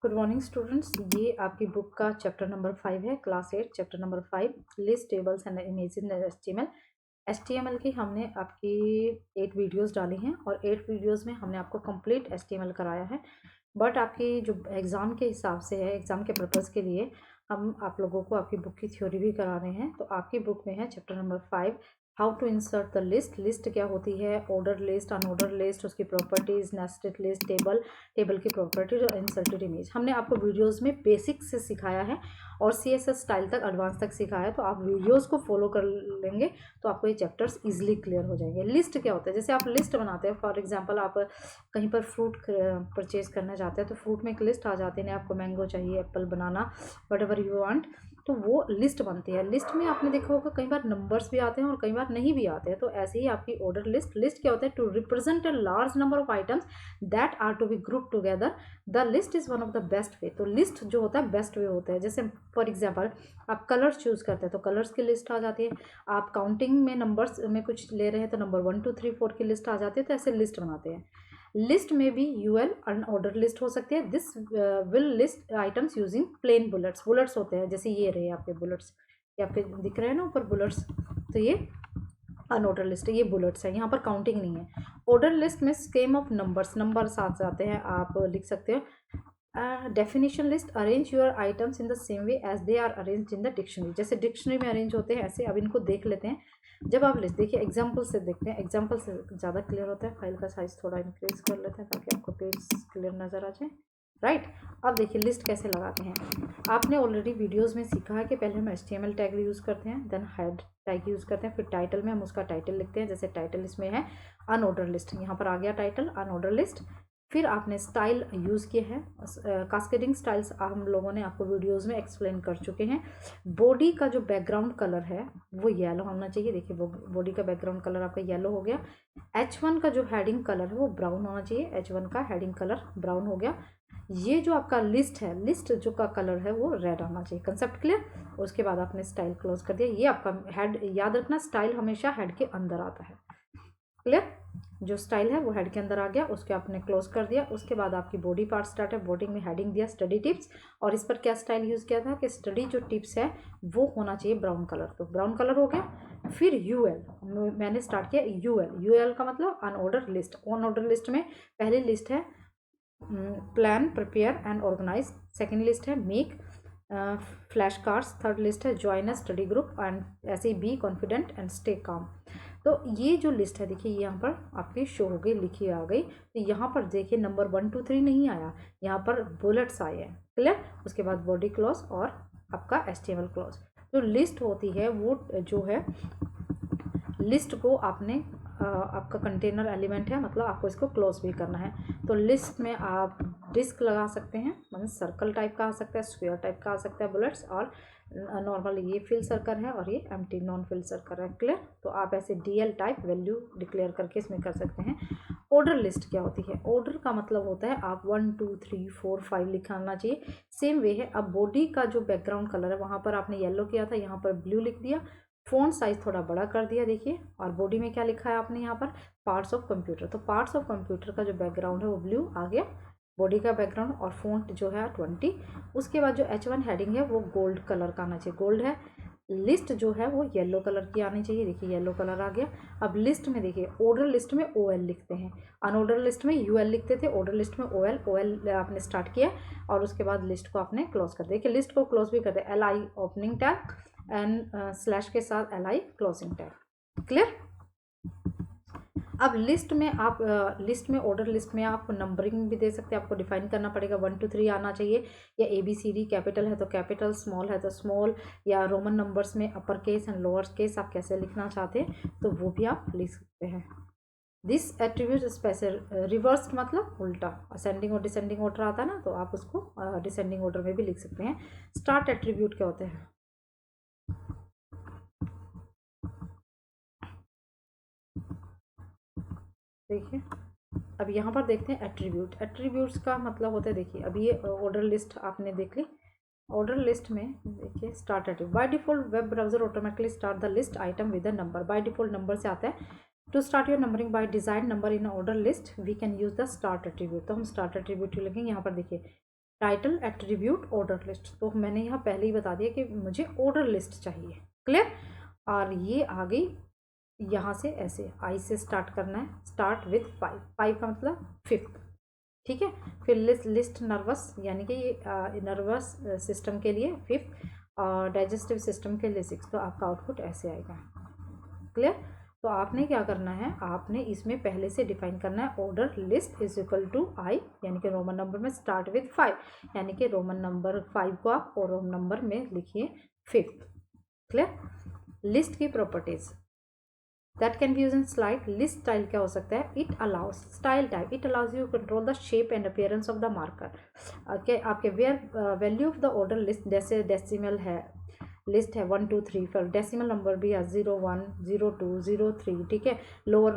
Good morning students. ये आपकी book का चैप्टर नंबर 5 है, class 8 chapter number 5 list tables and image in HTML. HTML की हमने आपकी 8 वीडियोस डाली हैं और 8 वीडियोस में हमने आपको कंप्लीट एचटीएमएल कराया है। बट आपकी जो एग्ज़ाम के हिसाब से है, एग्ज़ाम के पर्पज़ के लिए हम आप लोगों को आपकी बुक की थ्योरी भी करा रहे हैं। तो आपकी बुक में है chapter number 5 how to insert the list. List क्या होती है, ऑर्डर लिस्ट, अनऑर्डर लिस्ट, उसकी प्रॉपर्टीज, नेस्टेड लिस्ट, टेबल की प्रॉपर्टीज और इंसर्टेड इमेज हमने आपको वीडियोस में बेसिक से सिखाया है और सीएसएस स्टाइल तक एडवांस तक सिखाया है। तो आप वीडियोस को फॉलो कर लेंगे तो आपको ये चैप्टर्स इजीली क्लियर हो जाएंगे। लिस्ट क्या होता है, जैसे आप लिस्ट बनाते हैं, फॉर एग्जांपल आप कहीं पर फ्रूट परचेज करना चाहते हैं तो फ्रूट में एक लिस्ट आ जाती है, आपको मैंगो चाहिए, Apple, banana, what ever you want, तो वो लिस्ट बनती है। लिस्ट में आपने देखा होगा कई बार नंबर्स भी आते हैं और कई बार नहीं भी आते हैं। तो ऐसे ही आपकी ऑर्डर लिस्ट, लिस्ट क्या होता है, to represent a large number of items that are to be group together the list is one of the best way. तो लिस्ट जो होता है बेस्ट वे होता है। जैसे फॉर एग्जाम्पल आप कलर्स चूज करते हैं तो कलर्स की लिस्ट आ जाती है। आप काउंटिंग में नंबर्स में कुछ ले रहे हैं तो नंबर 1 2 3 4 की लिस्ट आ जाती है। तो ऐसे लिस्ट बनाते हैं। लिस्ट में भी यूएल अनऑर्डर लिस्ट हो सकती है। This will list items using plain bullets. Bullets होते हैं, जैसे ये रहे आपके बुलेट्स, ये आपके दिख रहे हैं ना ऊपर बुलेट्स, तो ये अनऑर्डर लिस्ट है, ये बुलेट्स है, यहाँ पर काउंटिंग नहीं है। ऑर्डर लिस्ट में स्केम ऑफ नंबर्स, नंबर साथ जाते हैं, आप लिख सकते हो। Definition list, arrange your items in the same way as they are arrange in the dictionary. जैसे डिक्शनरी में अरेंज होते हैं ऐसे। अब इनको देख लेते हैं। जब आप लिस्ट देखिए, एग्जाम्पल से देखते हैं, एग्जाम्पल से ज़्यादा क्लियर होता है। फाइल का साइज थोड़ा इंक्रीज कर लेते हैं ताकि आपको पेज क्लियर नज़र आ जाए। राइट, अब देखिए लिस्ट कैसे लगाते हैं। आपने ऑलरेडी वीडियोस में सीखा है कि पहले हम HTML टैग यूज़ करते हैं, देन हेड टैग यूज़ करते हैं, फिर टाइटल में हम उसका टाइटल लिखते हैं। जैसे टाइटल इसमें है अनऑर्डर लिस्ट, यहाँ पर आ गया टाइटल अनऑर्डर लिस्ट। फिर आपने स्टाइल यूज़ किए हैं, कास्केडिंग स्टाइल्स हम लोगों ने आपको वीडियोस में एक्सप्लेन कर चुके हैं। बॉडी का जो बैकग्राउंड कलर है वो येलो होना चाहिए। देखिए बॉडी का बैकग्राउंड कलर आपका येलो हो गया। H1 का जो हेडिंग कलर है वो ब्राउन होना चाहिए। H1 का हेडिंग कलर ब्राउन हो गया। ये जो आपका लिस्ट है, लिस्ट जो का कलर है वो रेड आना चाहिए। Concept clear. उसके बाद आपने स्टाइल क्लोज कर दिया। ये आपका हेड, याद रखना स्टाइल हमेशा हेड के अंदर आता है। क्लियर, जो स्टाइल है वो हेड के अंदर आ गया, उसके आपने क्लोज कर दिया। उसके बाद आपकी बॉडी पार्ट स्टार्ट है। बॉडी में हेडिंग दिया स्टडी टिप्स, और इस पर क्या स्टाइल यूज किया था कि स्टडी जो टिप्स है वो होना चाहिए ब्राउन कलर, तो ब्राउन कलर हो गया। फिर यूएल मैंने स्टार्ट किया। यूएल, यूएल का मतलब अनऑर्डर लिस्ट। अनऑर्डर लिस्ट में पहली लिस्ट है plan, prepare and organise. Second list है make flash cards. Third list है join a study group and ऐसे be confident and stay calm. तो ये जो लिस्ट है देखिए यहाँ पर आपकी शो हो गई, लिखी आ गई। तो यहाँ पर देखिए नंबर 1 2 3 नहीं आया, यहाँ पर बुलेट्स आए हैं। क्लियर, उसके बाद बॉडी क्लॉज और आपका HTML क्लॉज। जो लिस्ट होती है वो जो है, लिस्ट को आपने आपका कंटेनर एलिमेंट है, मतलब आपको इसको क्लोज भी करना है। तो लिस्ट में आप डिस्क लगा सकते हैं, मतलब सर्कल टाइप का आ सकता है, स्क्वायर टाइप का आ सकता है बुलेट्स, और नॉर्मल ये फिल सर्कल है और ये एम्प्टी नॉन फिल सर्कल है। क्लियर, तो आप ऐसे DL टाइप वैल्यू डिक्लेयर करके इसमें कर सकते हैं। ऑर्डर लिस्ट क्या होती है, ऑर्डर का मतलब होता है आप 1 2 3 4 5 लिखाना चाहिए। सेम वे है। अब बॉडी का जो बैकग्राउंड कलर है वहाँ पर आपने येलो किया था, यहाँ पर ब्लू लिख दिया। फ़ॉन्ट साइज थोड़ा बड़ा कर दिया देखिए। और बॉडी में क्या लिखा है आपने यहाँ पर, पार्ट्स ऑफ कंप्यूटर। तो पार्ट्स ऑफ कंप्यूटर का जो बैकग्राउंड है वो ब्लू आ गया, बॉडी का बैकग्राउंड, और फ़ॉन्ट जो है 20। उसके बाद जो H1 हेडिंग है वो गोल्ड कलर का आना चाहिए, गोल्ड है। लिस्ट जो है वो येलो कलर की आनी चाहिए, देखिए येलो कलर आ गया। अब लिस्ट में देखिए, ऑर्डर लिस्ट में OL लिखते हैं, अनऑर्डर लिस्ट में UL लिखते थे, ऑर्डर लिस्ट में OL आपने स्टार्ट किया और उसके बाद लिस्ट को आपने क्लोज कर दिया। देखिए लिस्ट को क्लोज भी करते हैं, LI opening tag and slash के साथ LI क्लोजिंग टैग। क्लियर। अब लिस्ट में आप लिस्ट में ऑर्डर लिस्ट में आप नंबरिंग भी दे सकते हैं। आपको डिफाइन करना पड़ेगा 1 2 3 आना चाहिए, या ABCD, कैपिटल है तो कैपिटल, स्मॉल है तो स्मॉल, या रोमन नंबर्स में upper case and lower case आप कैसे लिखना चाहते हैं तो वो भी आप लिख सकते हैं। दिस एट्रीब्यूट स्पेशल रिवर्स मतलब उल्टा, असेंडिंग और डिसेंडिंग ऑर्डर आता है ना, तो आप उसको डिसेंडिंग ऑर्डर में भी लिख सकते हैं। स्टार्ट एट्रीब्यूट क्या होते हैं, देखिए। अब यहाँ पर देखते हैं एट्रीब्यूट। एट्रीब्यूट्स का मतलब होता है, देखिए अब ये ऑर्डर लिस्ट आपने देख ली। ऑर्डर लिस्ट में देखिए start attribute, by default web browser automatically start the list item with a number. By default number से आता है। To start your numbering by design number in order list we can use the start attribute. तो हम start attribute लिखेंगे। यहाँ पर देखिए title, attribute, order list. तो मैंने यहाँ पहले ही बता दिया कि मुझे ऑर्डर लिस्ट चाहिए। क्लियर। और ये आ गई यहाँ से ऐसे आई से स्टार्ट करना है, स्टार्ट विथ 5, 5 का मतलब 5th। ठीक है। फिर लिस्ट नर्वस यानी कि ये नर्वस सिस्टम के लिए 5th और डाइजेस्टिव सिस्टम के लिए 6th। तो आपका आउटपुट ऐसे आएगा। क्लियर। तो आपने क्या करना है, आपने इसमें पहले से डिफाइन करना है order list is equal to I, यानी कि रोमन नंबर में स्टार्ट विथ 5, यानी कि रोमन नंबर 5 को आप और रोमन नंबर में लिखिए 5th। क्लियर। लिस्ट की properties that can be used in slide. List style क्या हो सकता है, it allows style type, it allows you control the shape and appearance of the marker. आपके where value of the order list, जैसे decimal है, list है 1 2 3, फिर decimal number भी है 0 1 0 2 0 3। ठीक है। लोअर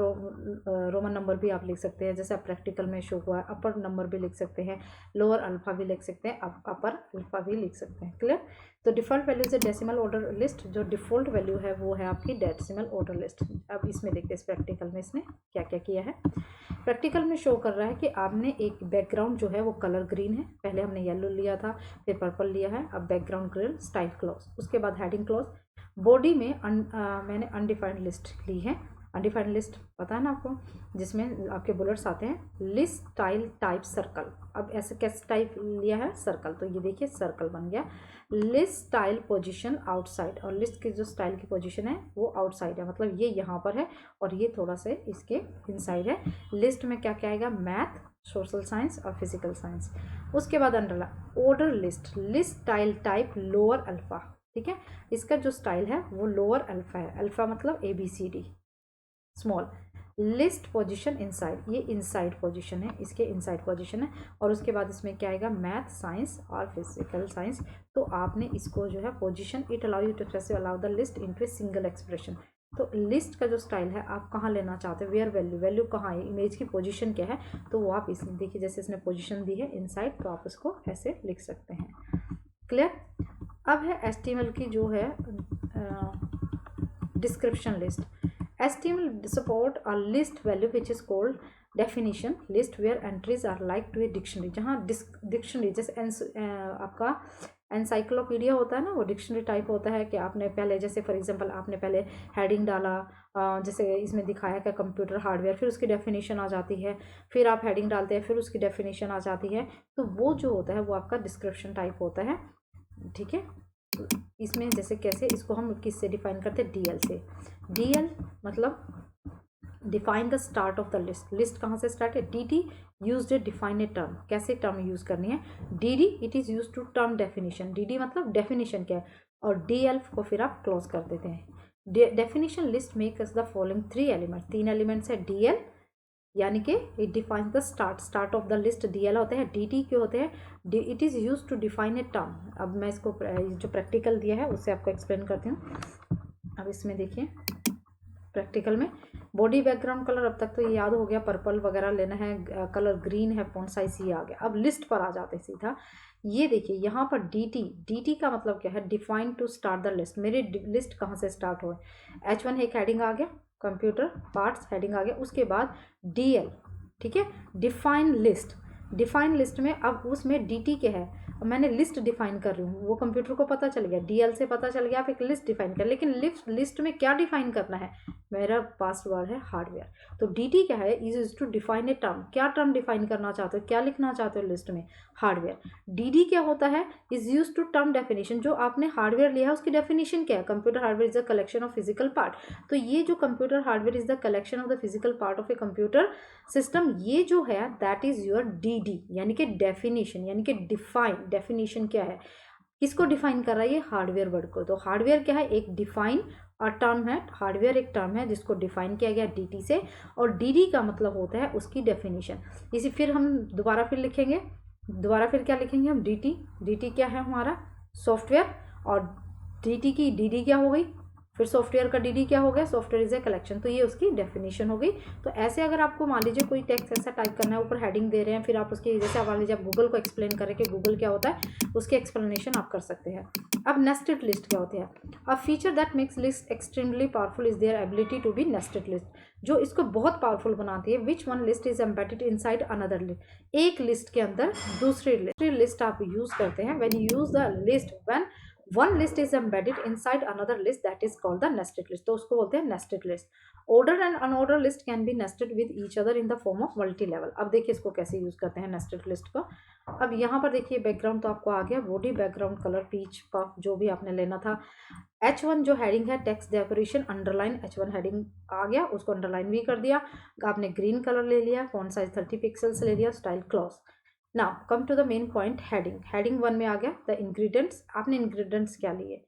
रोमन नंबर भी आप लिख सकते हैं, जैसे प्रैक्टिकल में शो हुआ है। अपर नंबर भी लिख सकते हैं, लोअर अल्फा भी लिख सकते हैं, अपर अल्फा भी लिख सकते हैं। क्लियर। तो डिफॉल्ट वैल्यू से डेसिमल ऑर्डर लिस्ट, जो डिफॉल्ट वैल्यू है वो है आपकी डेसिमल ऑर्डर लिस्ट। अब इसमें देखते हैं इस प्रैक्टिकल में इसने क्या क्या किया है। प्रैक्टिकल में शो कर रहा है कि आपने एक बैकग्राउंड जो है वो कलर ग्रीन है, पहले हमने येलो लिया था, फिर पर्पल लिया है, अब बैकग्राउंड ग्रीन, स्टाइल क्लॉज, उसके बाद हेडिंग क्लॉज। बॉडी में मैंने अनडिफाइंड लिस्ट ली है। अनडिफाइंड लिस्ट पता है ना आपको, जिसमें आपके बुलेट्स आते हैं, लिस्ट स्टाइल टाइप सर्कल। अब ऐसे कैसे टाइप लिया है, सर्कल, तो ये देखिए सर्कल बन गया। लिस्ट स्टाइल पोजीशन आउटसाइड, और लिस्ट की जो स्टाइल की पोजीशन है वो आउटसाइड है, मतलब ये यहाँ पर है और ये थोड़ा सा इसके इनसाइड है। लिस्ट में क्या क्या आएगा, मैथ, सोशल साइंस और फिजिकल साइंस। उसके बाद underline order list, list style type lower alpha. ठीक है। इसका जो स्टाइल है वो लोअर अल्फा है, अल्फा मतलब ABCD small. List position inside, ये इनसाइड पोजीशन है, इसके इनसाइड पोजीशन है। और उसके बाद इसमें क्या आएगा, मैथ, साइंस और फिजिकल साइंस। तो आपने इसको जो है position, it allow you to express allow the list into a single expression. तो लिस्ट का जो स्टाइल है आप कहाँ लेना चाहते हो, वेयर वैल्यू, वैल्यू कहाँ है, इमेज की पोजीशन क्या है, तो वो आप इसमें देखिए, जैसे इसने पोजीशन दी है इनसाइड, तो आप उसको ऐसे लिख सकते हैं। क्लियर। अब है HTML की जो है description list. HTML support a list value which is called definition list where entries are like to a dictionary। जहाँ डिक्शनरी जैसे आपका एनसाइक्लोपीडिया होता है ना, वो डिक्शनरी टाइप होता है कि आपने पहले, जैसे फॉर एग्जांपल आपने पहले हेडिंग डाला, जैसे इसमें दिखाया कि कंप्यूटर हार्डवेयर, फिर उसकी डेफिनेशन आ जाती है, फिर आप हेडिंग डालते हैं, फिर उसकी डेफिनेशन आ जाती है। तो वो जो होता है वो आपका डिस्क्रिप्शन टाइप होता है। ठीक है। इसमें जैसे कैसे इसको हम किससे डिफाइन करते हैं, DL से। DL मतलब define the start of the list. List कहाँ से स्टार्ट है, DT use a define a term, कैसे टर्म यूज करनी है। DD it is use to term definition, DD मतलब डेफिनेशन क्या है, और DL को फिर आप क्लोज कर देते हैं। Definition list makes the following 3 element, 3 elements है DL, यानी कि it defines the start of the list DL होते हैं। DT के होते हैं, it is use to define a term. अब मैं इसको जो प्रैक्टिकल दिया है उससे आपको एक्सप्लेन करती हूँ। अब इसमें देखिए प्रैक्टिकल में बॉडी बैकग्राउंड कलर, अब तक तो ये याद हो गया, पर्पल वगैरह लेना है, कलर ग्रीन है, फॉन्ट साइज ये आ गया। अब लिस्ट पर आ जाते सीधा, ये देखिए यहाँ पर DT का मतलब क्या है, define to start the list. मेरी लिस्ट कहाँ से स्टार्ट हुए, H1 एक हेडिंग आ गया, कंप्यूटर पार्ट्स हेडिंग आ गया, उसके बाद DL। ठीक है। डिफाइन लिस्ट, डिफाइन लिस्ट में अब उसमें DT क्या है, अब मैंने लिस्ट डिफाइन कर रही हूँ, वो कंप्यूटर को पता चल गया, DL से पता चल गया, आप एक लिस्ट डिफाइन कर, लेकिन लिस्ट में क्या डिफाइन करना है, मेरा पासवर्ड है हार्डवेयर। तो DT क्या है, is to define a term, क्या टर्म डिफाइन करना चाहते हो, क्या लिखना चाहते हो लिस्ट में, हार्डवेयर। DD क्या होता है, is use to term definition, जो आपने हार्डवेयर लिया है उसकी डेफिनेशन क्या है, computer hardware is the collection of physical part. तो ये जो computer hardware is the collection of the physical part of a computer system, ये जो है दैट इज योर DD, यानी कि डेफिनेशन, यानी कि डिफाइन। डेफिनेशन क्या है, किसको डिफाइन कर रहा है, ये हार्डवेयर वर्ड को। तो हार्डवेयर क्या है, एक डिफाइन और टर्म है, हार्डवेयर एक टर्म है जिसको डिफाइन किया गया DT से, और DD का मतलब होता है उसकी डेफिनेशन। इसी फिर हम दोबारा फिर लिखेंगे, दोबारा फिर क्या लिखेंगे हम, DT क्या है हमारा सॉफ्टवेयर, और DT की DD क्या हो गई, फिर सॉफ्टवेयर का डीडी क्या हो गया, सॉफ्टवेयर इज ए कलेक्शन, तो ये उसकी डेफिनेशन हो गई। तो ऐसे अगर आपको मान लीजिए कोई टेक्स्ट ऐसा टाइप करना है, ऊपर हेडिंग दे रहे हैं, फिर आप उसकी जैसे आप मान लीजिए आप गूगल को एक्सप्लेन करें कि गूगल क्या होता है, उसकी एक्सप्लेनेशन आप कर सकते हैं। अब नेस्टेड लिस्ट क्या होती है, a feature that makes list extremely powerful is their ability to be nested list, जो इसको बहुत पावरफुल बनाती है। Which one list is embedded inside another list, एक लिस्ट के अंदर दूसरी लिस्ट आप यूज करते हैं when you use the list, when one list is embedded inside another list that is called the nested list, तो उसको बोलते हैं nested list. Order and unordered list can be nested with each other in the form of multi level. अब देखिए इसको कैसे use करते हैं नेस्टेड लिस्ट को। अब यहाँ पर देखिए बैकग्राउंड तो आपको आ गया, body background colour peach puff जो भी आपने लेना था। H1 जो हेडिंग है text decoration underline, H1 heading आ गया, उसको अंडरलाइन भी कर दिया। आपने ग्रीन कलर ले लिया, फॉन्ट साइज 30 पिक्सल्स ले लिया, style clause. Now come to the main point, heading 1 में आ गया द इंग्रेडिएंट्स। आपने इंग्रेडिएंट्स क्या लिए,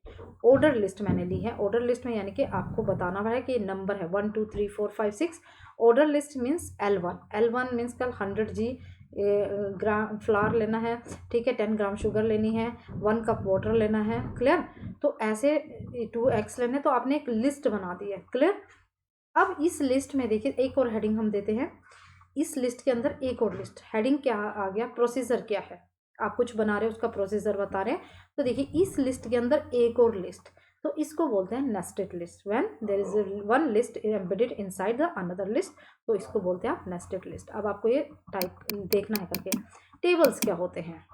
ऑर्डर लिस्ट मैंने ली है। ऑर्डर लिस्ट में यानी कि आपको बताना है कि नंबर है 1 2 3 4 5 6। Order list means L1 means कल 100 जी ग्राम फ्लावर लेना है, ठीक है, 10 ग्राम शुगर लेनी है, 1 कप वाटर लेना है, क्लियर। तो ऐसे 2 एग्स लेने, तो आपने एक लिस्ट बना दी है, क्लियर। अब इस लिस्ट में देखिए एक और हेडिंग हम देते हैं, इस लिस्ट के अंदर एक और लिस्ट, हेडिंग क्या आ गया, प्रोसीजर क्या है, आप कुछ बना रहे हो उसका प्रोसीजर बता रहे हैं। तो देखिए इस लिस्ट के अंदर एक और लिस्ट, तो इसको बोलते हैं nested list. When there is one list embedded inside the another list, तो इसको बोलते हैं आप नेस्टेड लिस्ट। अब आपको ये टाइप देखना है करके। टेबल्स क्या होते हैं,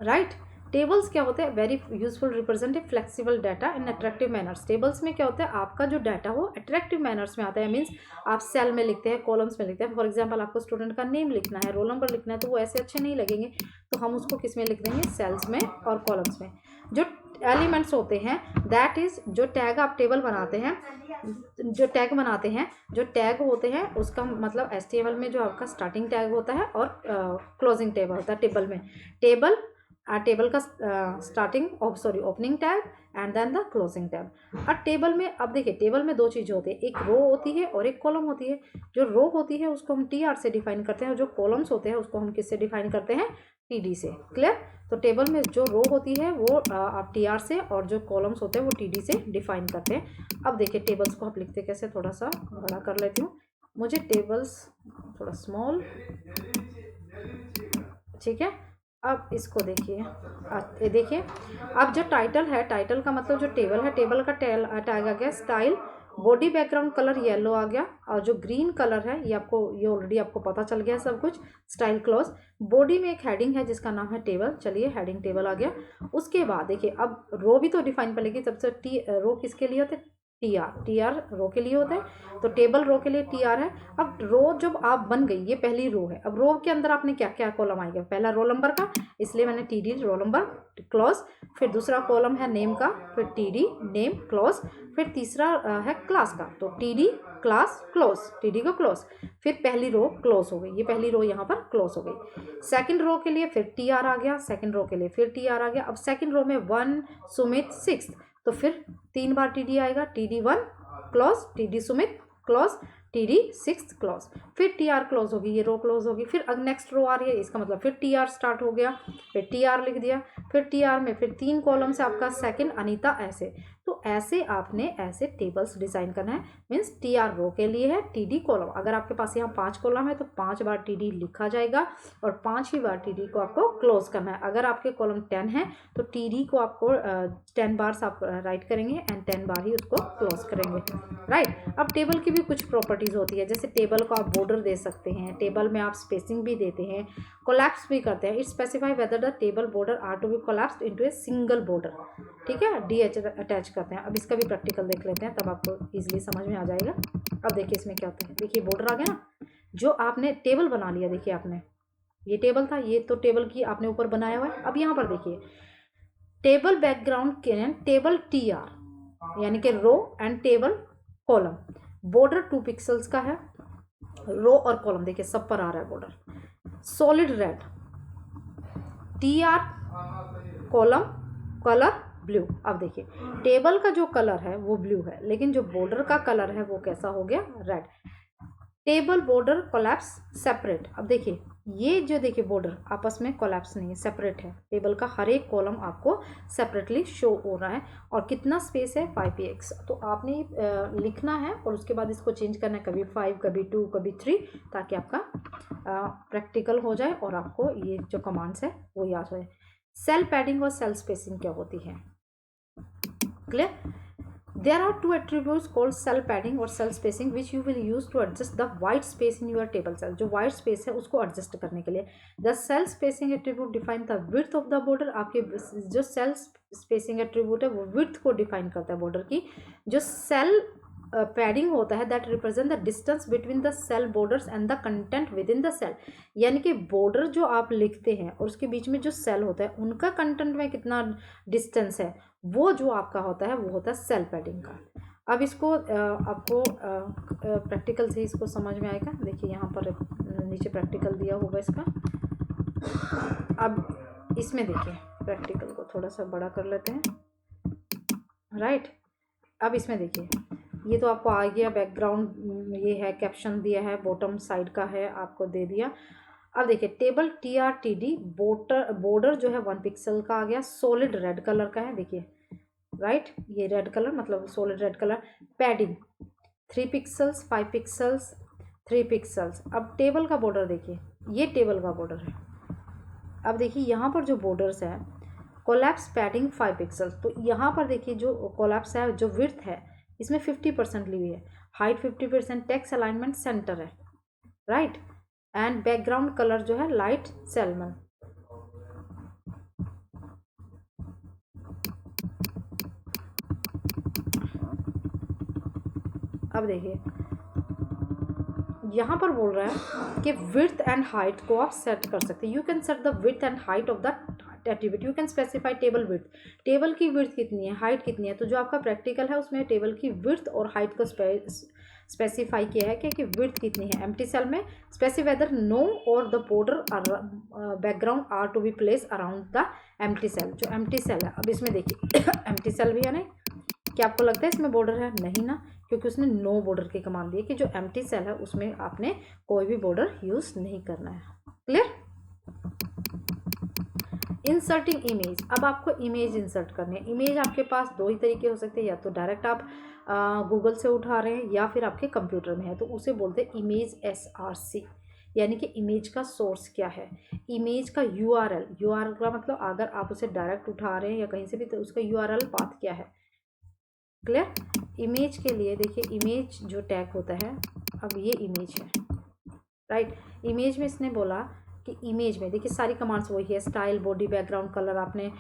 राइट, टेबल्स क्या होते हैं, very useful representative flexible data in attractive manners. Tables में क्या होता है, आपका जो डाटा हो अट्रैक्टिव मैनर्स में आता है, मीन्स आप सेल में लिखते हैं, कॉलम्स में लिखते हैं। फॉर एग्जांपल आपको स्टूडेंट का नेम लिखना है, रोल नंबर लिखना है, तो वो ऐसे अच्छे नहीं लगेंगे, तो हम उसको किस में लिख देंगे, सेल्स में और कॉलम्स में। जो एलिमेंट्स होते हैं दैट इज, जो टैग आप टेबल बनाते हैं, जो टैग बनाते हैं, जो टैग होते हैं उसका मतलब HTML में जो आपका स्टार्टिंग टैग होता है और क्लोजिंग टैग होता है टेबल में। टेबल का starting opening tag and then the closing tag. अब टेबल में, अब देखिए टेबल में दो चीज़ें होती है, एक रो होती है और एक कॉलम होती है। जो रो होती है उसको हम TR से डिफाइन करते हैं, और जो कॉलम्स होते हैं उसको हम किससे डिफाइन करते हैं, TD से, क्लियर। तो टेबल में जो रो होती है वो आप TR से, और जो कॉलम्स होते हैं वो TD से डिफाइन करते हैं। अब देखिए टेबल्स को आप लिखते कैसे, थोड़ा सा बड़ा कर लेती हूँ, मुझे टेबल्स थोड़ा स्मॉल, ठीक है। अब इसको देखिए, देखिए अब जो टाइटल है, टाइटल का मतलब जो टेबल है, टेबल का टैग आ गया style, body background colour yellow आ गया, और जो ग्रीन कलर है ये ऑलरेडी आपको पता चल गया सब कुछ, स्टाइल क्लॉज। बॉडी में एक हेडिंग है जिसका नाम है टेबल, चलिए हेडिंग टेबल आ गया। उसके बाद देखिए अब रो भी तो डिफाइन पड़ेगी, सबसे रो किसके लिए होते हैं, TR रो के लिए होता है, तो टेबल रो के लिए TR है। अब रो जब आप बन गई, ये पहली रो है, अब रो के अंदर आपने क्या क्या कॉलम आएगा, पहला रोल नंबर का, इसलिए मैंने TD रोल नंबर क्लॉज, फिर दूसरा कॉलम है नेम का, फिर TD नेम क्लॉज, फिर तीसरा है क्लास का, तो TD क्लास क्लोज, TD को क्लोज, फिर पहली रो क्लोज हो गई, ये पहली रो यहाँ पर क्लोज हो गई। सेकंड रो के लिए फिर TR आ गया, सेकंड रो के लिए फिर TR आ गया। अब सेकंड रो में 1 सुमित 6, तो फिर 3 बार TD आएगा, TD1 clause, TD Sumit clause, TD6 clause, फिर TR क्लॉज होगी, ये रो क्लोज होगी। फिर अब नेक्स्ट रो आ रही है, इसका मतलब फिर TR स्टार्ट हो गया, फिर TR लिख दिया, फिर TR में फिर 3 कॉलम से आपका सेकंड अनीता, ऐसे। तो ऐसे आपने ऐसे टेबल्स डिजाइन करना है, मीन्स TR रो के लिए है, TD कॉलम। अगर आपके पास यहाँ 5 कॉलम है तो 5 बार TD लिखा जाएगा, और 5 ही बार TD को आपको क्लोज करना है। अगर आपके कॉलम 10 है तो TD को आपको 10 बार आप राइट करेंगे एंड 10 बार ही उसको क्लोज करेंगे, राइट। अब टेबल की भी कुछ प्रॉपर्टीज होती है, जैसे टेबल को आप बॉर्डर दे सकते हैं, टेबल में आप स्पेसिंग भी देते हैं, कोलैप्स भी करते हैं। It specify whether the table border are to be collapsed into a single border, ठीक है, DH अटैच करते हैं। अब इसका भी प्रैक्टिकल देख लेते हैं, तब आपको इजीली समझ में आ जाएगा। अब देखिए इसमें क्या होता है, देखिए बॉर्डर आ गया ना, जो आपने टेबल बना लिया, देखिए आपने ये टेबल था, ये तो टेबल की आपने ऊपर बनाया हुआ है। अब यहाँ पर देखिए टेबल बैकग्राउंड के टेबल TR यानी कि row and table column, border 2 pixels का है, रो और कॉलम देखिए सब पर आ रहा है border, solid red, TR column colour blue. अब देखिए टेबल का जो कलर है वो ब्लू है, लेकिन जो बॉर्डर का कलर है वो कैसा हो गया, red. Table border collapse separate. अब देखिए ये जो देखिए बॉर्डर आपस में कोलैप्स नहीं है, सेपरेट है। टेबल का हर एक कॉलम आपको सेपरेटली शो हो रहा है। और कितना स्पेस है 5px। तो आपने लिखना है और उसके बाद इसको चेंज करना है, कभी 5 कभी 2 कभी 3, ताकि आपका प्रैक्टिकल हो जाए और आपको ये जो कमांड्स है वो याद हो जाए। सेल पैडिंग और सेल स्पेसिंग क्या होती है, clear? There are two attributes called cell padding और cell spacing which you will use to adjust the white space in your table cell। जो white space है उसको adjust करने के लिए। The cell spacing attribute define the width of the border। आपके जो cell spacing attribute है वो width को define करता है border की। जो cell पैडिंग होता है that represent the distance between the cell borders and the content within the cell. यानी कि बॉर्डर जो आप लिखते हैं और उसके बीच में जो सेल होता है उनका कंटेंट में कितना डिस्टेंस है, वो जो आपका होता है वो होता है सेल पैडिंग का। अब इसको आपको प्रैक्टिकल से इसको समझ में आएगा। देखिए यहाँ पर नीचे प्रैक्टिकल दिया होगा इसका। अब इसमें देखिए प्रैक्टिकल को थोड़ा सा बड़ा कर लेते हैं, राइट। अब इसमें देखिए ये तो आपको आ गया बैकग्राउंड, ये है कैप्शन दिया है, बॉटम साइड का है आपको दे दिया। अब देखिए टेबल TRTD बॉर्डर जो है 1 पिक्सल का आ गया, सॉलिड रेड कलर का है, देखिए राइट, ये रेड कलर मतलब solid red colour. Padding 3 pixels 5 pixels 3 pixels. अब टेबल का बॉर्डर देखिए, ये टेबल का बॉर्डर है। अब देखिए यहाँ पर जो बॉर्डर्स है कोलैप्स पैडिंग 5 पिक्सल्स। तो यहाँ पर देखिए जो कोलैप्स है, जो विड्थ है इसमें 50% ली हुई है, हाइट 50%, टेक्स्ट अलाइनमेंट सेंटर है, राइट। एंड बैकग्राउंड कलर जो है लाइट सेलमन। अब देखिए यहाँ पर बोल रहा है कि विड्थ एंड हाइट को आप सेट कर सकते हैं। You can set the width and height of the attribute. You can specify table width, table की विड्थ कितनी है, हाइट कितनी है। तो जो आपका प्रैक्टिकल है उसमें टेबल की विड्थ और हाइट को स्पेसिफाई किया है कि विड्थ कितनी है। एम्प्टी सेल में स्पेसिफाई वेदर नो और the border background are to be place around the empty cell. जो एम्प्टी सेल है, अब इसमें देखिए एम्प्टी सेल भी है ना, क्या आपको लगता है इसमें बॉर्डर है? नहीं ना, क्योंकि उसने नो बॉर्डर की कमांड दी है कि जो एम्प्टी सेल है उसमें आपने कोई भी बॉर्डर यूज नहीं करना है, क्लियर। इंसर्टिंग इमेज, अब आपको इमेज इंसर्ट करनी है। इमेज आपके पास दो ही तरीके हो सकते हैं, या तो डायरेक्ट आप गूगल से उठा रहे हैं या फिर आपके कंप्यूटर में है, तो उसे बोलते हैं इमेज SRC, यानी कि इमेज का सोर्स क्या है। इमेज का URL का मतलब अगर आप उसे डायरेक्ट उठा रहे हैं या कहीं से भी, तो उसका URL पाथ क्या है, क्लियर। इमेज के लिए देखिए इमेज जो टैग होता है, अब ये इमेज है, राइट। इमेज में इसने बोला कि इमेज में देखिए सारी कमांड्स वही है, स्टाइल, बॉडी, बैकग्राउंड कलर आपने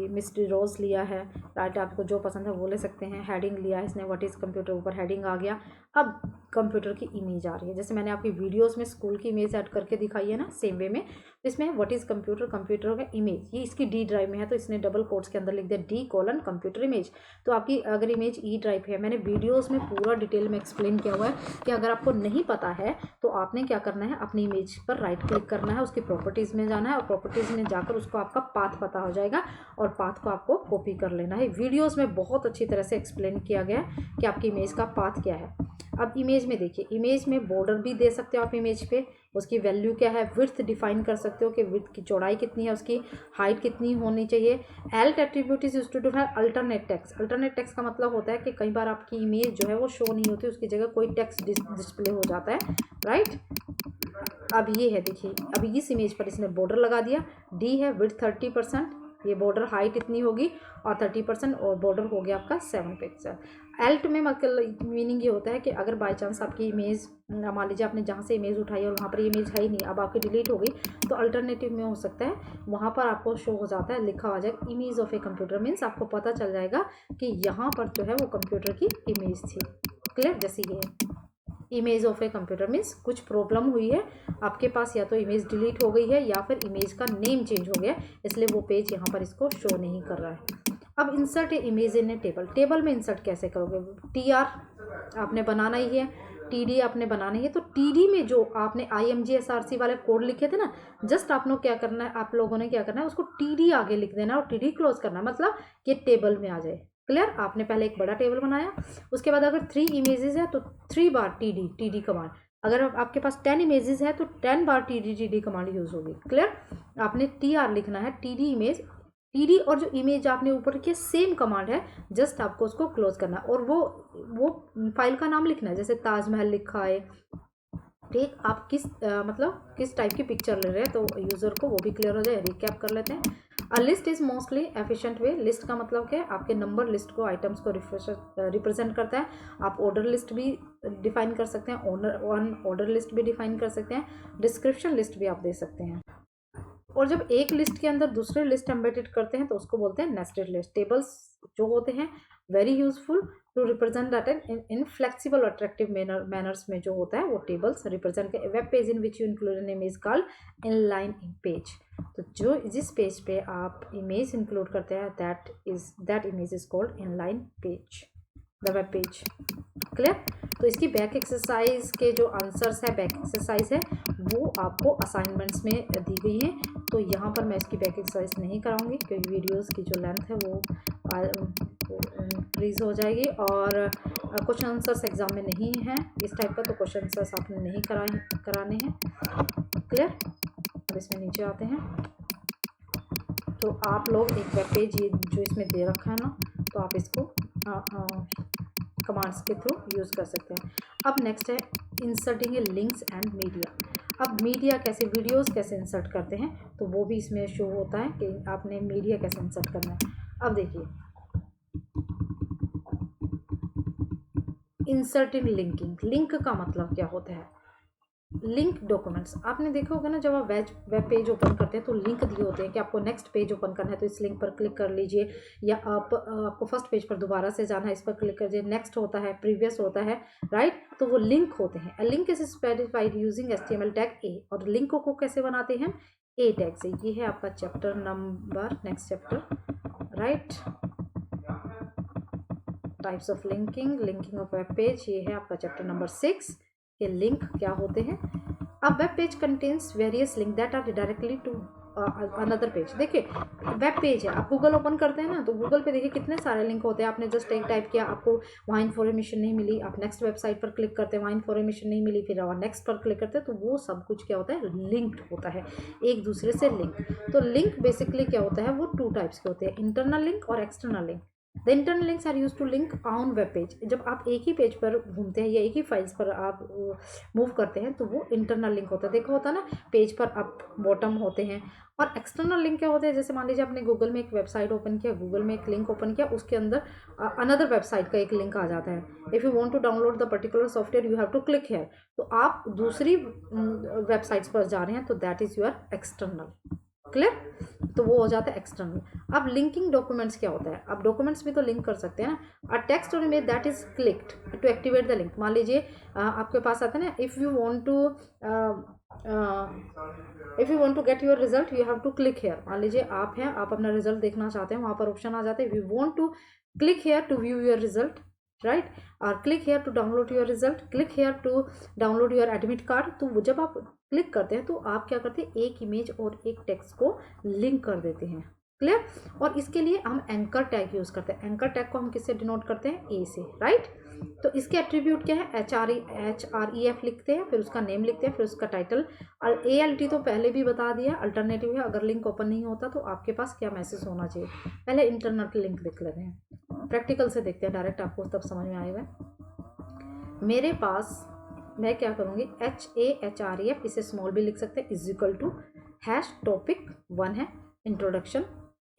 मिस्ट्री रोज लिया है, राइट। आपको जो पसंद है वो ले सकते हैं। हेडिंग लिया है इसने, व्हाट इज़ कंप्यूटर, ऊपर हेडिंग आ गया। अब कंप्यूटर की इमेज आ रही है, जैसे मैंने आपकी वीडियोस में स्कूल की इमेज ऐड करके दिखाई है ना, सेम वे में इसमें व्हाट इज़ कंप्यूटर, कंप्यूटर का इमेज, ये इसकी D ड्राइव में है, तो इसने डबल कोट्स के अंदर लिख दिया D: कंप्यूटर इमेज। तो आपकी अगर इमेज E ड्राइव है, मैंने वीडियोज़ में पूरा डिटेल में एक्सप्लेन किया हुआ है कि अगर आपको नहीं पता है तो आपने क्या करना है, अपनी इमेज पर राइट क्लिक करना है, उसकी प्रॉपर्टीज़ में जाना है, और प्रॉपर्टीज़ में जाकर उसको आपका पाथ पता हो जाएगा और पाथ को आपको कॉपी कर लेना है। वीडियोस में बहुत अच्छी तरह से एक्सप्लेन किया गया है कि आपकी इमेज का पाथ क्या है। अब इमेज में देखिए, इमेज में बॉर्डर भी दे सकते हो आप इमेज पे, उसकी वैल्यू क्या है, विड्थ डिफाइन कर सकते हो कि विड्थ की चौड़ाई कितनी है, उसकी हाइट कितनी होनी चाहिए। Alt attribute is used to define alternate text. Alternate text का मतलब होता है कि कई बार आपकी इमेज जो है वो शो नहीं होती, उसकी जगह कोई टेक्स्ट डिस्प्ले हो जाता है, राइट। अब ये है देखिए, अब इस इमेज पर इसने बॉर्डर लगा दिया, D है, विड्थ 30%, ये बॉर्डर हाइट इतनी होगी और 30%, और बॉर्डर हो गया आपका 7 पिक्सल। एल्ट में मतलब मीनिंग ये होता है कि अगर बाई चांस आपकी इमेज, मान लीजिए आपने जहाँ से इमेज उठाई और वहाँ पर इमेज है ही नहीं, अब आपकी डिलीट हो गई, तो अल्टरनेटिव में हो सकता है वहाँ पर आपको शो हो जाता है, लिखा हो जाएगा image of a computer, means आपको पता चल जाएगा कि यहाँ पर जो है वो कंप्यूटर की इमेज थी, क्लियर। जैसे ये image of a computer means कुछ प्रॉब्लम हुई है आपके पास, या तो इमेज डिलीट हो गई है या फिर इमेज का नेम चेंज हो गया, इसलिए वो पेज यहाँ पर इसको शो नहीं कर रहा है। अब insert A image in A table, table में इंसर्ट कैसे करोगे? TR आपने बनाना ही है, TD आपने बनाना ही है, तो TD में जो आपने IMG SRC वाले कोड लिखे थे ना, जस्ट आप लोग क्या करना है, आप लोगों ने क्या करना है, उसको TD आगे लिख देना और TD क्लोज करना, मतलब ये टेबल में आ जाए, क्लियर। आपने पहले एक बड़ा टेबल बनाया, उसके बाद अगर 3 इमेजेस है तो 3 बार टी डी कमांड, अगर आपके पास 10 इमेजेस है तो 10 बार टी डी कमांड यूज होगी। क्लियर। आपने TR लिखना है, TD इमेज, TD और जो इमेज आपने ऊपर की सेम कमांड है, जस्ट आपको उसको क्लोज करना है और वो फाइल का नाम लिखना है, जैसे ताजमहल लिखा है। ठीक, आप मतलब किस टाइप की पिक्चर ले रहे हैं, तो यूजर को वो भी क्लियर हो जाए। रिकैप कर लेते हैं। A list is mostly efficient way. List का मतलब क्या है, आपके नंबर लिस्ट को, आइटम्स को रिप्रेजेंट करता है। आप ऑर्डर लिस्ट भी डिफाइन कर सकते हैं, ऑर्डर लिस्ट भी डिफाइन कर सकते हैं, डिस्क्रिप्शन लिस्ट भी आप दे सकते हैं। और जब एक लिस्ट के अंदर दूसरे लिस्ट एम्बेडेड करते हैं तो उसको बोलते हैं नेस्टेड लिस्ट। टेबल्स जो होते हैं very useful to represent data in flexible attractive manners में जो होता है वो टेबल्स रिप्रेजेंट के web page in which you include an image called inline page. तो जो जिस पेज पे आप इमेज इंक्लूड करते हैं that image is called inline page, the web page. Clear. तो इसकी बैक एक्सरसाइज के जो आंसर्स है, बैक एक्सरसाइज है, वो आपको असाइनमेंट्स में दी गई है। तो यहाँ पर मैं इसकी बैक एक्सरसाइज नहीं कराऊंगी क्योंकि वीडियोस की जो लेंथ है वो इंक्रीज हो जाएगी और क्वेश्चन आंसर्स एग्जाम में नहीं है इस टाइप का, तो क्वेश्चन आंसर्स आपने नहीं कराने हैं। क्लियर। अब इसमें नीचे आते हैं तो आप लोग एक वेब पेज ये जो इसमें दे रखा है ना, तो आप इसको कमांड्स के थ्रू यूज़ कर सकते हैं। अब नेक्स्ट है inserting A links and media. अब मीडिया कैसे, वीडियोस कैसे इंसर्ट करते हैं, तो वो भी इसमें शो होता है कि आपने मीडिया कैसे इंसर्ट करना है। अब देखिए, इंसर्टिंग लिंकिंग, लिंक का मतलब क्या होता है, लिंक डॉक्यूमेंट्स। आपने देखा होगा ना, जब आप वेब पेज ओपन करते हैं तो लिंक दिए होते हैं कि आपको नेक्स्ट पेज ओपन करना है तो इस लिंक पर क्लिक कर लीजिए, या आपको फर्स्ट पेज पर दोबारा से जाना है, इस पर क्लिक कर लीजिए, नेक्स्ट होता है, प्रीवियस होता है, राइट। तो वो लिंक होते हैं। A link is specified using HTML tag A, और लिंक को कैसे बनाते हैं, ए टैग से। ये है आपका chapter number, next chapter, right, types of linking, linking of web page. ये है आपका चैप्टर नंबर 6 के लिंक क्या होते हैं। अब web page contains various link that are directly to another page. देखिए वेब पेज है, आप गूगल ओपन करते हैं ना, तो गूगल पे देखिए कितने सारे लिंक होते हैं। आपने जस्ट एक टाइप किया, आपको वहाँ इन्फॉर्मेशन नहीं मिली, आप नेक्स्ट वेबसाइट पर क्लिक करते हैं, वहाँ इन्फॉर्मेशन नहीं मिली, फिर आप नेक्स्ट पर क्लिक करते हैं, तो वो सब कुछ क्या होता है, लिंक्ड होता है, एक दूसरे से लिंक। तो लिंक बेसिकली क्या होता है, वो 2 टाइप्स के होते हैं, इंटरनल लिंक और external link. The internal links are use to link on web page. जब आप एक ही पेज पर घूमते हैं या एक ही फाइल्स पर आप मूव करते हैं तो वो इंटरनल लिंक होता है। देखा होता है ना, पेज पर अप बॉटम होते हैं। और एक्सटर्नल लिंक क्या होते हैं, जैसे मान लीजिए आपने गूगल में एक वेबसाइट ओपन किया, गूगल में एक लिंक ओपन किया, उसके अंदर अनदर वेबसाइट का एक लिंक आ जाता है। If you want to download the particular software you have to click here, तो आप दूसरी वेबसाइट्स पर जा रहे हैं, तो that is your external. Clear. तो वो हो जाता है एक्सटर्नल। अब लिंकिंग डॉक्यूमेंट्स क्या होता है, अब डॉक्यूमेंट्स भी तो लिंक कर सकते हैं ना। अ टेक्स्ट और image that is clicked to activate the link. मान लीजिए आपके पास आता है ना, if you want to get your result you have to click here. मान लीजिए आप हैं, आप अपना रिजल्ट देखना चाहते हैं, वहाँ पर ऑप्शन आ जाता है, if you want to click here to view your result, right, और click here to download your result, click here to download your admit card. तो जब आप क्लिक करते हैं तो आप क्या करते हैं, एक इमेज और एक टेक्स्ट को लिंक कर देते हैं। क्लियर। और इसके लिए हम एंकर टैग यूज करते हैं। एंकर टैग को हम किससे डिनोट करते हैं, ए से, राइट। तो इसके एट्रीब्यूट क्या है, HREF लिखते हैं, फिर उसका नेम लिखते हैं, फिर उसका टाइटल। ALT तो पहले भी बता दिया, अल्टरनेटिव है, अगर लिंक ओपन नहीं होता तो आपके पास क्या मैसेज होना चाहिए। पहले इंटरनल लिंक लिख लेते हैं, प्रैक्टिकल से देखते हैं, डायरेक्ट आपको तब समझ में आएगा। मेरे पास मैं क्या करूँगी, HAHREF, इसे स्मॉल भी लिख सकते हैं, इज इक्वल टू टॉपिक 1 है, इंट्रोडक्शन,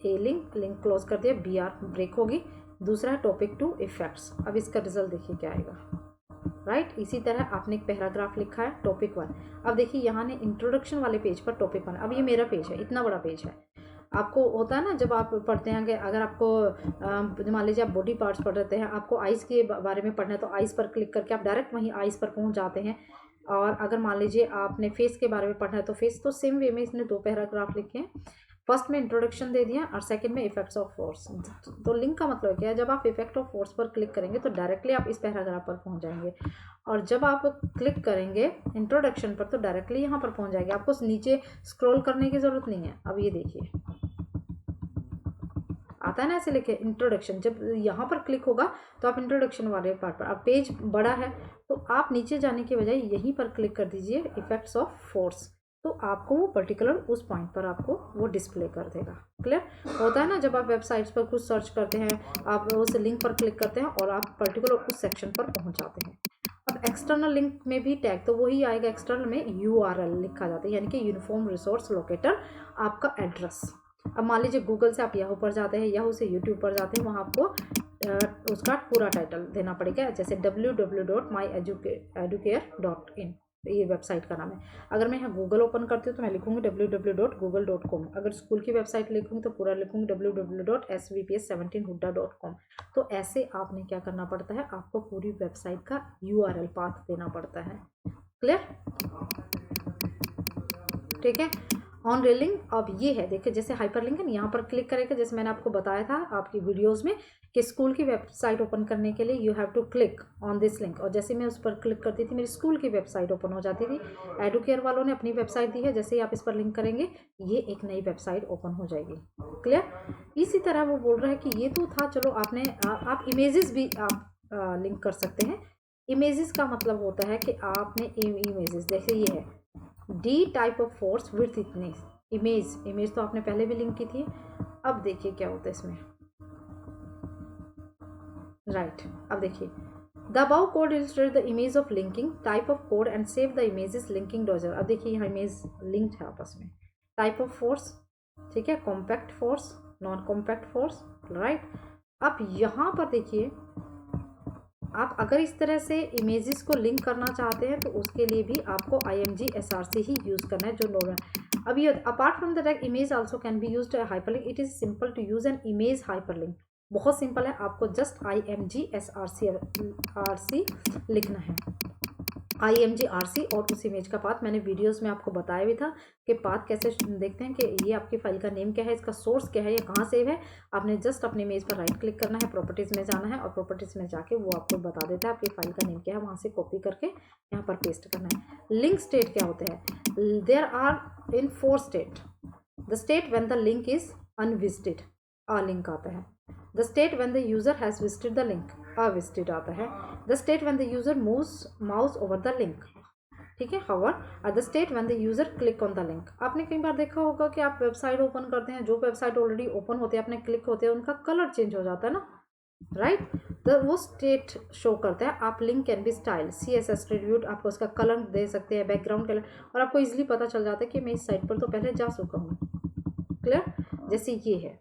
ए लिंक, लिंक क्लोज कर दिया, BR ब्रेक होगी। दूसरा है टॉपिक 2 इफेक्ट्स। अब इसका रिजल्ट देखिए क्या आएगा, राइट। इसी तरह आपने एक पैराग्राफ लिखा है, टॉपिक 1। अब देखिए यहाँ ने इंट्रोडक्शन वाले पेज पर टॉपिक 1, अब ये मेरा पेज है, इतना बड़ा पेज है। आपको होता है ना, जब आप पढ़ते हैं कि अगर आपको मान लीजिए आप बॉडी पार्ट्स पढ़ रहे हैं, आपको आइज़ के बारे में पढ़ना है, तो आइज़ पर क्लिक करके आप डायरेक्ट वहीं आइज़ पर पहुंच जाते हैं। और अगर मान लीजिए आपने फेस के बारे में पढ़ना है तो फेस, तो सेम वे में इसने 2 पैराग्राफ लिखे हैं। फर्स्ट में इंट्रोडक्शन दे दिया और सेकंड में इफेक्ट्स ऑफ फोर्स। तो लिंक का मतलब क्या है, जब आप इफेक्ट ऑफ फोर्स पर क्लिक करेंगे तो डायरेक्टली आप इस पैराग्राफ पर पहुंच जाएंगे, और जब आप क्लिक करेंगे इंट्रोडक्शन पर तो डायरेक्टली यहाँ पर पहुंच जाएंगे, आपको नीचे स्क्रॉल करने की ज़रूरत नहीं है। अब ये देखिए आता है ना ऐसे लिखे इंट्रोडक्शन, जब यहाँ पर क्लिक होगा तो आप इंट्रोडक्शन वाले पार्ट पर, अब पेज बड़ा है तो आप नीचे जाने के बजाय यहीं पर क्लिक कर दीजिए इफेक्ट्स ऑफ फोर्स, तो आपको वो पर्टिकुलर उस पॉइंट पर आपको वो डिस्प्ले कर देगा। क्लियर होता है ना, जब आप वेबसाइट्स पर कुछ सर्च करते हैं, आप उस लिंक पर क्लिक करते हैं और आप पर्टिकुलर उस सेक्शन पर पहुंच जाते हैं। अब एक्सटर्नल लिंक में भी टैग तो वही आएगा, एक्सटर्नल में URL लिखा जाता है, यानी कि यूनिफॉर्म रिसोर्स लोकेटर, आपका एड्रेस। अब मान लीजिए गूगल से आप याहू पर जाते हैं, याहू से यूट्यूब पर जाते हैं, वहाँ आपको उसका पूरा टाइटल देना पड़ेगा, जैसे www.myeducare.in, ये वेबसाइट का नाम है। अगर मैं यहाँ गूगल ओपन करती हूँ तो मैं लिखूँगी www.google.com, अगर स्कूल की वेबसाइट लिखूँगी तो पूरा लिखूँगी www.svps17hooda.com। तो ऐसे आपने क्या करना पड़ता है, आपको पूरी वेबसाइट का URL पाथ देना पड़ता है। क्लियर, ठीक है। ऑन रेलिंग अब ये है, देखिए जैसे हाइपरलिंक है, यहाँ पर क्लिक करेंगे, जैसे मैंने आपको बताया था आपकी वीडियोस में कि स्कूल की वेबसाइट ओपन करने के लिए you have to click on this link, और जैसे मैं उस पर क्लिक करती थी मेरी स्कूल की वेबसाइट ओपन हो जाती थी। एडुकेयर वालों ने अपनी वेबसाइट दी है, जैसे ही आप इस पर लिंक करेंगे ये एक नई वेबसाइट ओपन हो जाएगी। क्लियर, इसी तरह वो बोल रहा है कि ये तो था, चलो आपने आप इमेजेस भी आप लिंक कर सकते हैं। इमेजेस का मतलब होता है कि आपने इमेजेस, जैसे ये है D type of force width इतनी, इमेज तो आपने पहले भी लिंक की थी। अब देखिए क्या होता है इसमें, राइट, अब देखिए the above code illustrate the image of linking type of code and save the images linking Dodger. अब देखिए यहाँ इमेज लिंक्ड है आपस में, टाइप ऑफ फोर्स, ठीक है, compact force, non compact force, right. अब यहाँ पर देखिए आप अगर इस तरह से इमेजेस को लिंक करना चाहते हैं तो उसके लिए भी आपको IMG SRC ही यूज़ करना है, जो नॉर्मल। अब ये apart from the tag image also can be used hyperlink, it is simple to use an image hyperlink. बहुत सिंपल है, आपको जस्ट IMG SRC लिखना है, IMG RC, और उस इमेज का पाथ मैंने वीडियोस में आपको बताया भी था कि पाथ कैसे देखते हैं, कि ये आपकी फाइल का नेम क्या है, इसका सोर्स क्या है, ये कहाँ सेव है। आपने जस्ट अपने इमेज पर राइट क्लिक करना है, प्रॉपर्टीज़ में जाना है, और प्रॉपर्टीज़ में जाके वो आपको बता देता है आपकी फाइल का नेम क्या है, वहाँ से कॉपी करके यहाँ पर पेस्ट करना है। लिंक स्टेट क्या होते हैं, there are in 4 state. The state when the link is unvisited, link आता है। The state when the user has visited the link, visited आता है। The state when the user moves mouse over the link, ठीक है। However at the state when the user click on the link, आपने कई बार देखा होगा कि आप वेबसाइट ओपन करते हैं, जो वेबसाइट ऑलरेडी ओपन होते हैं अपने क्लिक होते हैं, उनका कलर चेंज हो जाता है ना, राइट। तो वो स्टेट शो करता है। आप link can be style, CSS attribute, आपको उसका कलर दे सकते हैं, बैकग्राउंड कलर, और आपको इजीली पता चल जाता है कि मैं इस साइट पर तो पहले जा चुका हूँ। क्लियर, जैसे ये है।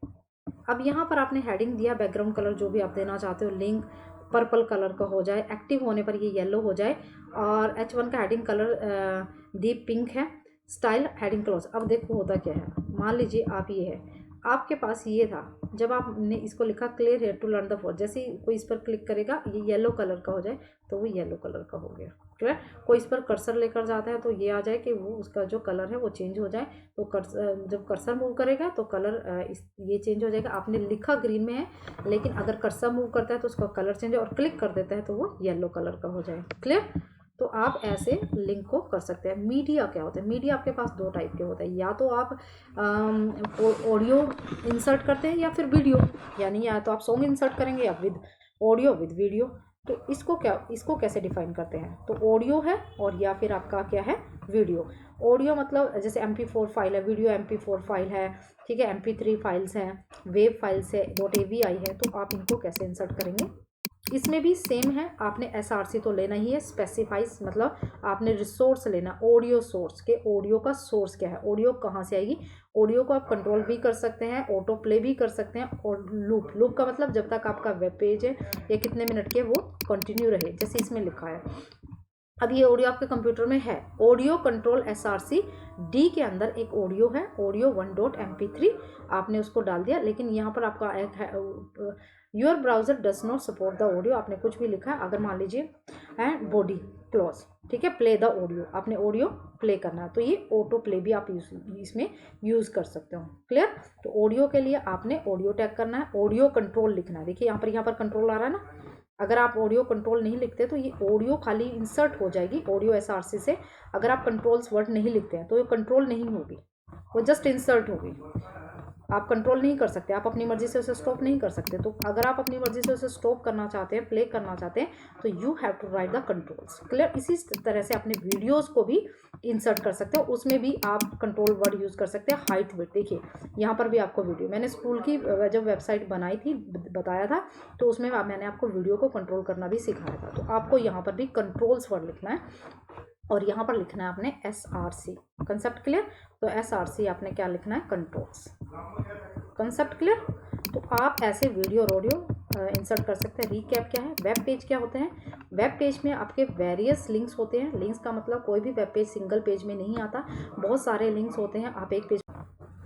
अब यहाँ पर आपने हेडिंग दिया, बैकग्राउंड कलर जो भी आप देना चाहते हो, लिंक पर्पल कलर का हो जाए, एक्टिव होने पर ये येलो हो जाए, और H1 का हेडिंग कलर डीप पिंक है, स्टाइल हेडिंग क्लोज। अब देखो होता क्या है, मान लीजिए आप ये है, आपके पास ये था, जब आपने इसको लिखा clear here to learn the force, जैसे ही कोई इस पर क्लिक करेगा ये येलो कलर का हो जाए तो वो येलो कलर का हो गया। क्लियर, कोई इस पर कर्सर लेकर जाता है तो ये आ जाए कि वो उसका जो कलर है वो चेंज हो जाए, तो कर्सर जब कर्सर मूव करेगा तो कलर ये चेंज हो जाएगा। आपने लिखा ग्रीन में है, लेकिन अगर कर्सर मूव करता है तो उसका कलर चेंज, और क्लिक कर देता है तो वो येलो कलर का हो जाए। क्लियर, तो आप ऐसे लिंक को कर सकते हैं। मीडिया क्या होता है, मीडिया आपके पास 2 टाइप के होते हैं, या तो आप ऑडियो इंसर्ट करते हैं या फिर वीडियो, यानी या तो आप सॉन्ग इंसर्ट करेंगे या विद ऑडियो विद वीडियो। तो इसको कैसे डिफाइन करते हैं, तो ऑडियो है और या फिर आपका क्या है, वीडियो। ऑडियो मतलब जैसे MP4 फाइल है, वीडियो MP4 फाइल है, ठीक है, MP3 फाइल्स हैं, वेब फाइल्स है, .avi है, तो आप इनको कैसे इंसर्ट करेंगे। इसमें भी सेम है, आपने SRC तो लेना ही है, स्पेसिफाइज मतलब आपने रिसोर्स लेना, ऑडियो सोर्स के, ऑडियो का सोर्स क्या है, ऑडियो कहाँ से आएगी। ऑडियो को आप कंट्रोल भी कर सकते हैं, ऑटो प्ले भी कर सकते हैं, और लूप का मतलब जब तक आपका वेब पेज है या कितने मिनट के वो कंटिन्यू रहे, जैसे इसमें लिखा है। अब ये ऑडियो आपके कंप्यूटर में है, ऑडियो कंट्रोल SRC D के अंदर एक ऑडियो है, ऑडियो 1.mp3, आपने उसको डाल दिया, लेकिन यहाँ पर आपका एक है your browser does not support the audio, आपने कुछ भी लिखा है। अगर मान लीजिए एंड बॉडी क्लोज, ठीक है, प्ले द ऑडियो, आपने ऑडियो प्ले करना है, तो ये ऑटो प्ले भी आप इसमें यूज़ कर सकते हो। क्लियर, तो ऑडियो के लिए आपने ऑडियो टैग करना है, ऑडियो कंट्रोल लिखना है। देखिए यहाँ पर कंट्रोल आ रहा है ना, अगर आप ऑडियो कंट्रोल नहीं लिखते तो ये ऑडियो खाली इंसर्ट हो जाएगी ऑडियो SRC से। अगर आप कंट्रोल्स वर्ड नहीं लिखते हैं तो ये कंट्रोल नहीं होगी, वो जस्ट इंसर्ट होगी। आप कंट्रोल नहीं कर सकते, आप अपनी मर्जी से उसे स्टॉप नहीं कर सकते। तो अगर आप अपनी मर्जी से उसे स्टॉप करना चाहते हैं, प्ले करना चाहते हैं, तो you have to write the controls. Clear? इसी तरह से अपने वीडियोस को भी इंसर्ट कर सकते हो, उसमें भी आप कंट्रोल वर्ड यूज़ कर सकते हैं। हाइट विड्थ, देखिए यहाँ पर भी आपको वीडियो, मैंने स्कूल की जब वेबसाइट बनाई थी, बताया था, तो उसमें मैंने आपको वीडियो को कंट्रोल करना भी सिखाया था। तो आपको यहाँ पर भी कंट्रोल्स वर्ड लिखना है और यहाँ पर लिखना है आपने SRC, कंसेप्ट क्लियर? तो SRC आपने क्या लिखना है? कंट्रोल्स। Concept clear? तो आप ऐसे वीडियो और ऑडियो इंसर्ट कर सकते हैं। रीकैप क्या है? वेब पेज क्या होते हैं? वेब पेज में आपके वेरियस लिंक्स होते हैं। लिंक्स का मतलब कोई भी वेब पेज सिंगल पेज में नहीं आता, बहुत सारे लिंक्स होते हैं। आप एक पेज,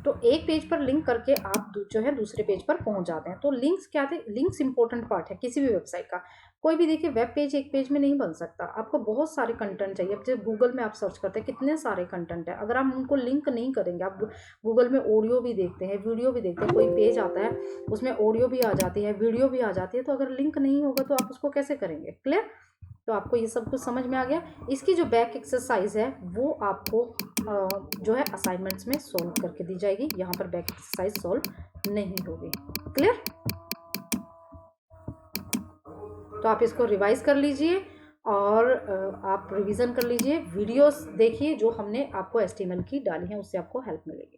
तो एक पेज पर लिंक करके आप जो है दूसरे पेज पर पहुंच जाते हैं। तो लिंक्स क्या थे? लिंक्स इंपॉर्टेंट पार्ट है किसी भी वेबसाइट का। कोई भी देखिए वेब पेज एक पेज में नहीं बन सकता, आपको बहुत सारे कंटेंट चाहिए। अब जैसे गूगल में आप सर्च करते हैं, कितने सारे कंटेंट है, अगर आप उनको लिंक नहीं करेंगे, आप गूगल में ऑडियो भी देखते हैं, वीडियो भी देखते हैं, कोई पेज आता है उसमें ऑडियो भी आ जाती है, वीडियो भी आ जाती है, तो अगर लिंक नहीं होगा तो आप उसको कैसे करेंगे? क्लियर? तो आपको ये सब कुछ समझ में आ गया। इसकी जो बैक एक्सरसाइज है वो आपको जो है असाइनमेंट्स में सॉल्व करके दी जाएगी। यहाँ पर बैक एक्सरसाइज सॉल्व नहीं होगी। क्लियर? तो आप इसको रिवाइज कर लीजिए और आप रिवीजन कर लीजिए, वीडियोस देखिए जो हमने आपको HTML की डाली हैं, उससे आपको हेल्प मिलेगी।